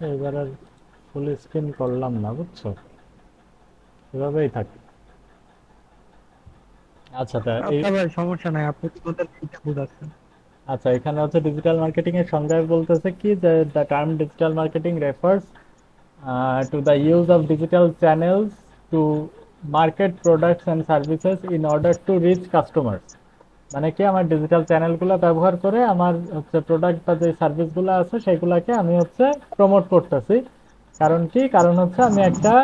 এবার আর full screen করলাম না, বুঝছো? এভাবেই থাক। আচ্ছা তা এই আচ্ছা ভাই, সমস্যা নাই, আপনি তো তোদের এইটা বুঝাচ্ছেন। আচ্ছা, এখানে হচ্ছে ডিজিটাল মার্কেটিং এর সংজ্ঞায় বলতেছে কি যে the term digital marketing refers to the use of digital channels to market products and services in order to reach customers। মানে কি, আমার ডিজিটাল চ্যানেলগুলো ব্যবহার করে আমার হচ্ছে প্রোডাক্ট বা যে সার্ভিসগুলো আছে সেগুলোকে আমি হচ্ছে প্রমোট করতেছি। কারণ কি, কারণ হচ্ছে আমি একটা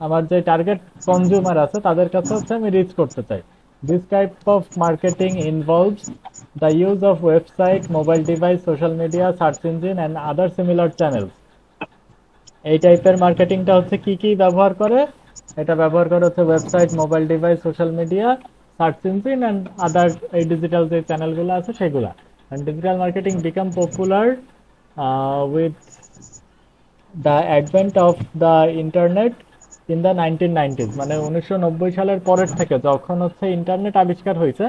আমার যে টার্গেট কনজিউমার আছে তাদের কাছে হচ্ছে আমি রিচ করতে চাই। This type of marketing involves the use of website, mobile device, social media, search engine and other similar channels. এই টাইপের মার্কেটিংটা হচ্ছে কি কি ব্যবহার করে? এটা ব্যবহার করে হচ্ছে website, mobile device, social media, search engine and other এই ডিজিটাল যে চ্যানেলগুলো আছে সেগুলা। And digital marketing become popular with the advent of the internet in the 1990s। মানে 1990 সালের পরের থেকে, যখন হচ্ছে ইন্টারনেট আবিষ্কার হয়েছে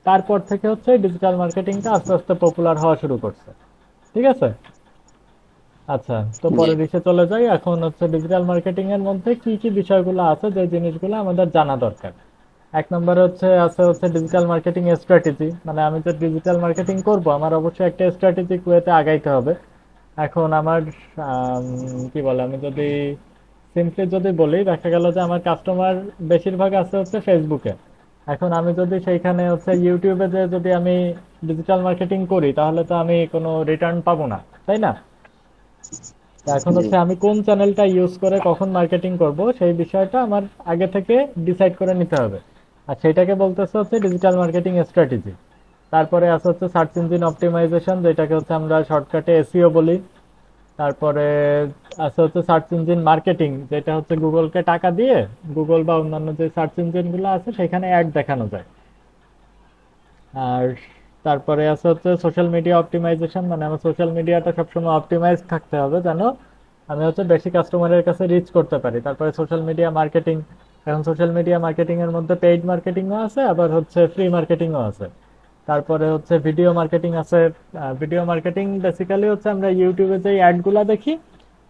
তারপর থেকে হচ্ছে ডিজিটাল মার্কেটিংটা আস্তে আস্তে পপুলার হওয়া শুরু করছে। ঠিক আছে? আচ্ছা, তো জি। পরের বিষয়ে চলে যাই। এখন হচ্ছে ডিজিটাল মার্কেটিং এর মধ্যে কি কি বিষয়গুলো আছে, যে জিনিসগুলো আমাদের জানা দরকার। এক নম্বরে হচ্ছে ডিজিটাল মার্কেটিং স্ট্র্যাটেজি। মানে আমি যে ডিজিটাল মার্কেটিং করব আমার অবশ্যই একটা স্ট্র্যাটেজিক ওয়েতে আগাইতে হবে। এখন আমার কি বলে, আমি যদি সিম্পলি যদি বলি, দেখা গেল যে আমার কাস্টমার বেশিরভাগ আছে হচ্ছে ফেসবুকে। এখন আমি যদি সেইখানে হচ্ছে ইউটিউবে যে যদি আমি ডিজিটাল মার্কেটিং করি তাহলে তো আমি কোনো রিটার্ন পাবো না, তাই না? তা এখন জি। হচ্ছে আমি কোন চ্যানেলটা ইউজ করে কখন মার্কেটিং করব সেই বিষয়টা আমার আগে থেকে ডিসাইড করে নিতে হবে। আর সেটাকে বলতেছে হচ্ছে ডিজিটাল মার্কেটিং স্ট্র্যাটেজি। তারপরে আছে হচ্ছে সার্চ ইঞ্জিন অপটিমাইজেশন, যেটাকে হচ্ছে আমরা শর্টকাটে এসইও বলি। তারপরে আছে হচ্ছে সার্চ ইঞ্জিন মার্কেটিং, যেটা হচ্ছে গুগলকে টাকা দিয়ে গুগল বা অন্যান্য যে সার্চ ইঞ্জিনগুলো আছে সেখানে অ্যাড দেখানো যায়। আর তারপরে আছে হচ্ছে সোশ্যাল মিডিয়া অপটিমাইজেশন, মানে আমার সোশ্যাল মিডিয়াটা সবসময় অপটিমাইজ থাকতে হবে যেন আমি হচ্ছে বেশি কাস্টমারের কাছে রিচ করতে পারি। তারপরে সোশ্যাল মিডিয়া মার্কেটিং। এখন সোশ্যাল মিডিয়া মার্কেটিং এর মধ্যে পেইড মার্কেটিংও আছে, আবার হচ্ছে ফ্রি মার্কেটিংও আছে। তারপরে হচ্ছে ভিডিও মার্কেটিং আছে। ভিডিও মার্কেটিং বেসিক্যালি হচ্ছে আমরা ইউটিউবে যে অ্যাডগুলা দেখি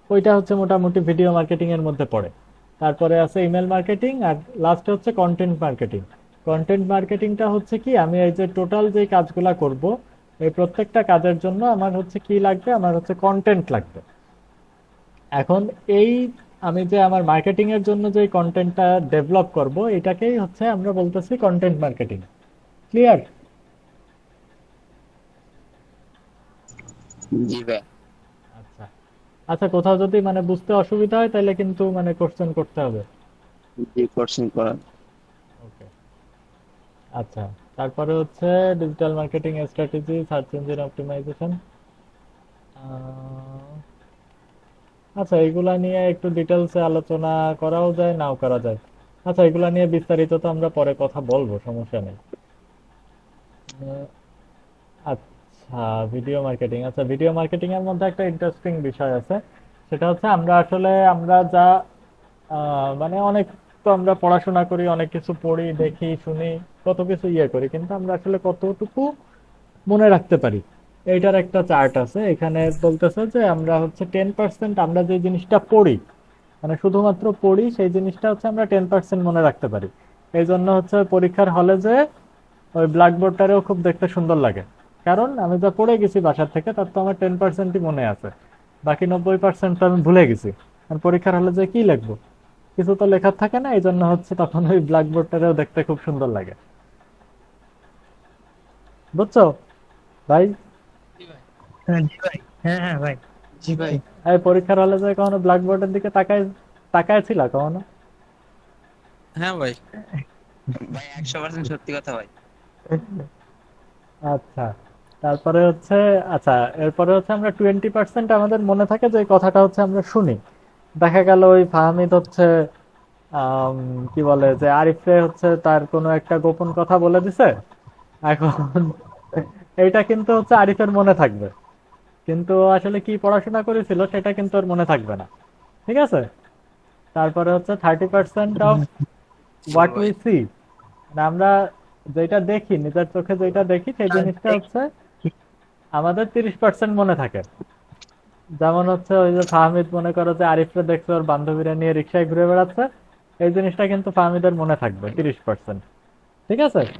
ওইটা হচ্ছে মোটামুটি ভিডিও মার্কেটিং এর মধ্যে পড়ে। তারপরে আছে ইমেল মার্কেটিং, আর লাস্টে হচ্ছে কন্টেন্ট মার্কেটিং। কন্টেন্ট মার্কেটিংটা হচ্ছে কি, আমি এই যে টোটাল যে কাজগুলা করব এই প্রত্যেকটা কাজের জন্য আমার হচ্ছে কি লাগবে, আমার হচ্ছে কন্টেন্ট লাগবে। এখন এই আমি যে আমার মার্কেটিং এর জন্য যে কন্টেন্টটা ডেভেলপ করব এটাকেই হচ্ছে আমরা বলতেছি কন্টেন্ট মার্কেটিং। ক্লিয়ার? জি ভাই। আচ্ছা। আচ্ছা, কোথাও যদি মানে বুঝতে অসুবিধা হয় তাহলে কিন্তু মানে কোশ্চেন করতে হবে। জি, কোর্সিং করান। ওকে। আচ্ছা, তারপরে হচ্ছে digital marketing strategy, search engine optimization. আচ্ছা, এগুলা নিয়ে একটু ডিটেলসে আলোচনা করাও যায়, নাও করা যায়। আচ্ছা, এগুলা নিয়ে বিস্তারিত তো আমরা পরে কথা বলবো, সমস্যা নেই। আহ, আচ্ছা, ভিডিও মার্কেটিং। আচ্ছা, ভিডিও মার্কেটিং এর মধ্যে একটা ইন্টারেস্টিং বিষয় আছে। সেটা হচ্ছে আমরা আসলে আমরা যা মানে অনেক, তো আমরা পড়াশোনা করি, অনেক কিছু পড়ি, দেখি, শুনি, কত কিছু ইয়ে করি, কিন্তু আমরা আসলে কতটুকু মনে রাখতে পারি এইটার একটা চার্ট আছে। এখানে বলতেছে যে আমরা হচ্ছে 10% আমরা যে জিনিসটা পড়ি, মানে শুধুমাত্র পড়ি, সেই জিনিসটা হচ্ছে আমরা 10% মনে রাখতে পারি। এই জন্য হচ্ছে পরীক্ষার হলে যে ওই ব্ল্যাকবোর্ডটারেও খুব দেখতে সুন্দর লাগে। কারণ আমি যা পড়ে গেছি বাসার থেকে তার তো আমার 10%ই মনে আছে, বাকি 90% তো আমি ভুলে গেছি। আর পরীক্ষার হলে যে কি লিখবো, কিছু তো লেখার থাকে না, এই জন্য হচ্ছে তখন ওই ব্ল্যাকবোর্ডটারেও দেখতে খুব সুন্দর লাগে। বুঝছো ভাই? জি ভাই। হ্যাঁ জি ভাই, হ্যাঁ হ্যাঁ ভাই। জি ভাই। এই পরীক্ষার হলে যে কখনো ব্ল্যাকবোর্ডের দিকে তাকায় তাকায় ছিল কখনো? হ্যাঁ ভাই। ভাই 100% সত্যি কথা ভাই। আচ্ছা, তারপরে হচ্ছে, আচ্ছা, এরপরে হচ্ছে আমরা 20% আমাদের মনে থাকে যে কথাটা হচ্ছে আমরা শুনি। দেখা গেল ওই ফাহামিদ হচ্ছে আম, কি বলে যে আরিফে হচ্ছে তার কোনো একটা গোপন কথা বলে দিছে। এখন এইটা কিন্তু হচ্ছে আরিফের মনে থাকবে, কিন্তু আসলে কি পড়াশোনা করেছিল সেটা কিন্তু ওর মনে থাকবে না। ঠিক আছে? তারপরে হচ্ছে 30% অফ জি হোয়াট ভাই। উই সি, আমরা যেটা দেখি, নিজের চোখে যেটা দেখি সেই আর জিনিসটা দেখ- হচ্ছে আমাদের 30% মনে থাকে। যেমন হচ্ছে ওই যে ফাহমিদ মনে করো যে আরিফরে দেখছে ওর বান্ধবীরা নিয়ে রিক্সায় ঘুরে বেড়াচ্ছে, এই জিনিসটা কিন্তু ফাহমিদের মনে থাকবে 30%। ঠিক আছে? জি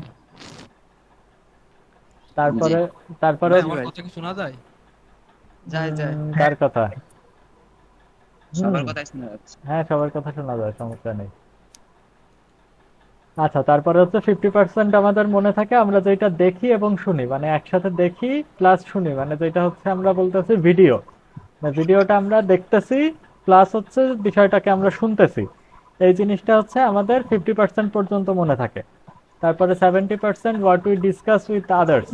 তারপরে তারপরে ভাই জি আমার ভাই, কথা কি শোনা যায়? যায় যায়, হ্যাঁ কার কথা? সবার হুম। কথাই শোনা যাচ্ছে। হ্যাঁ, সবার কথা শোনা যায়, সমস্যা নেই। আচ্ছা, তারপরে হচ্ছে 50% আমাদের মনে থাকে আমরা যেটা দেখি এবং শুনি, মানে একসাথে দেখি প্লাস শুনি, মানে যেটা হচ্ছে আমরা বলতেছি ভিডিও। ভিডিওটা আমরা দেখতেছি প্লাস হচ্ছে বিষয়টাকে আমরা শুনতেছি, এই জিনিসটা হচ্ছে আমাদের 50% পর্যন্ত মনে থাকে। তারপরে 70% what we discuss with others,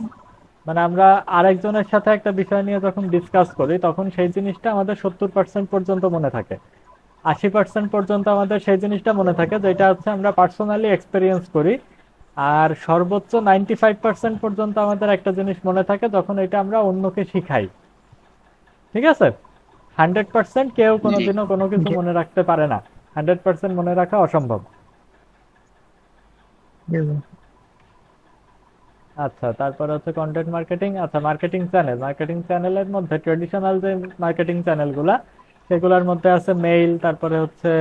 মানে আমরা আরেকজনের সাথে একটা বিষয় নিয়ে যখন ডিসকাস করি তখন সেই জিনিসটা আমাদের 70% পর্যন্ত মনে থাকে। 80% পর্যন্ত আমাদের সেই জিনিসটা মনে থাকে যেটা হচ্ছে আমরা পার্সোনালি এক্সপেরিয়েন্স করি। আর সর্বোচ্চ 95% পর্যন্ত আমাদের একটা জিনিস মনে থাকে যখন এটা আমরা অন্যকে শিখাই। ঠিক আছে? 100% কেউ জি কোনোদিনও কোনো কিছু জি মনে রাখতে পারে না। 100% মনে রাখা অসম্ভব। জি ভাই। আচ্ছা, তারপর হচ্ছে কন্টেন্ট মার্কেটিং। আচ্ছা, মার্কেটিং চ্যানেলের মধ্যে ট্রেডিশনাল যে মার্কেটিং চ্যানেলগুলা, সেগুলোর মধ্যে আছে মেইল, তারপরে হচ্ছে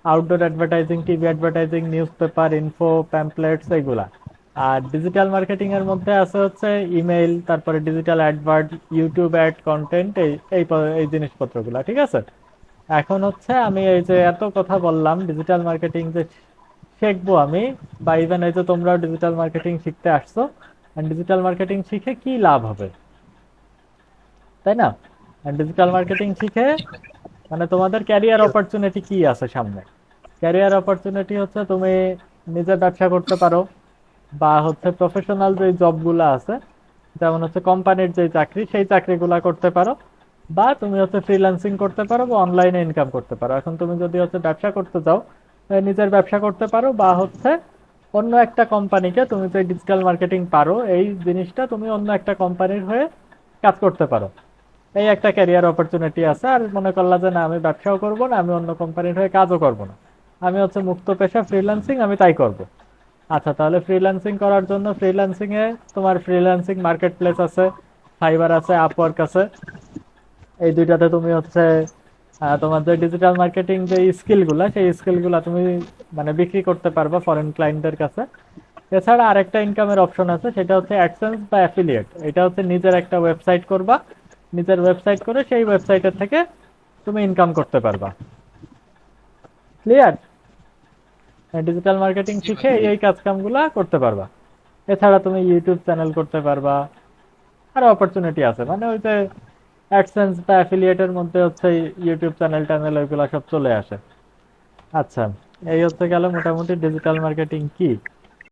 outdoor advertising, TV advertising, news paper, info, pamphlets, এইগুলা। আর ডিজিটাল মার্কেটিং এর মধ্যে আছে হচ্ছে ইমেইল, তারপরে digital advert, YouTube add content, এই জিনিসপত্রগুলা। ঠিক আছে? এখন হচ্ছে আমি এই যে এত কথা বললাম ডিজিটাল মার্কেটিং যে শিখবো আমি, বা ইভেন এই যে তোমরাও ডিজিটাল মার্কেটিং শিখতে আসছো, ডিজিটাল মার্কেটিং শিখে কি লাভ হবে, তাই না? ডিজিটাল মার্কেটিং শিখে মানে তোমাদের ক্যারিয়ার অপরচুনিটি কি আছে সামনে? ক্যারিয়ার অপরচুনিটি হচ্ছে তুমি নিজে ব্যবসা করতে পারো, বা হচ্ছে প্রফেশনাল যে জবগুলো আছে, যেমন হচ্ছে কোম্পানির যে চাকরি, সেই চাকরিগুলা করতে পারো, বা তুমি হচ্ছে ফ্রিল্যান্সিং করতে পারো, বা অনলাইনে ইনকাম করতে পারো। এখন তুমি যদি হচ্ছে ব্যবসা করতে চাও, নিজের ব্যবসা করতে পারো, বা হচ্ছে অন্য একটা কোম্পানিকে তুমি যে ডিজিটাল মার্কেটিং পারো এই জিনিসটা তুমি অন্য একটা কোম্পানির হয়ে কাজ করতে পারো। এই একটা ক্যারিয়ার অপরচুনিটি আছে। আর মনে করলা যে না, আমি ব্যবসাও করব না, আমি অন্য কোম্পানির হয়ে কাজও করব না, আমি হচ্ছে মুক্ত পেশা ফ্রিল্যান্সিং, আমি তাই করব। আচ্ছা, তাহলে ফ্রিল্যান্সিং করার জন্য ফ্রিল্যান্সিং এ তোমার ফ্রিল্যান্সিং মার্কেট প্লেস আছে, ফাইবার আছে, আপওয়ার্ক আছে। এই দুইটাতে তুমি হচ্ছে তোমার যে ডিজিটাল মার্কেটিং যে স্কিলগুলা, সেই স্কিলগুলা তুমি মানে বিক্রি করতে পারবা ফরেন ক্লায়েন্টদের কাছে। এছাড়া আরেকটা ইনকামের অপশন আছে, সেটা হচ্ছে অ্যাডসেন্স বা অ্যাফিলিয়েট। এটা হচ্ছে নিজের একটা ওয়েবসাইট করবা, নিজের ওয়েবসাইট করে সেই ওয়েবসাইটের থেকে তুমি ইনকাম করতে পারবা। ক্লিয়ার? ডিজিটাল মার্কেটিং জি ভাই। শিখে এই কাজ কামগুলা করতে পারবা। এছাড়া তুমি ইউটিউব চ্যানেল করতে পারবা, আরো অপরচুনিটি আছে, মানে ওই যে অ্যাডসেন্স বা অ্যাফিলিয়েটের মধ্যে হচ্ছে ইউটিউব চ্যানেল ট্যানেল ওইগুলা সব চলে আসে। আচ্ছা, এই হচ্ছে গেল মোটামুটি ডিজিটাল মার্কেটিং কি।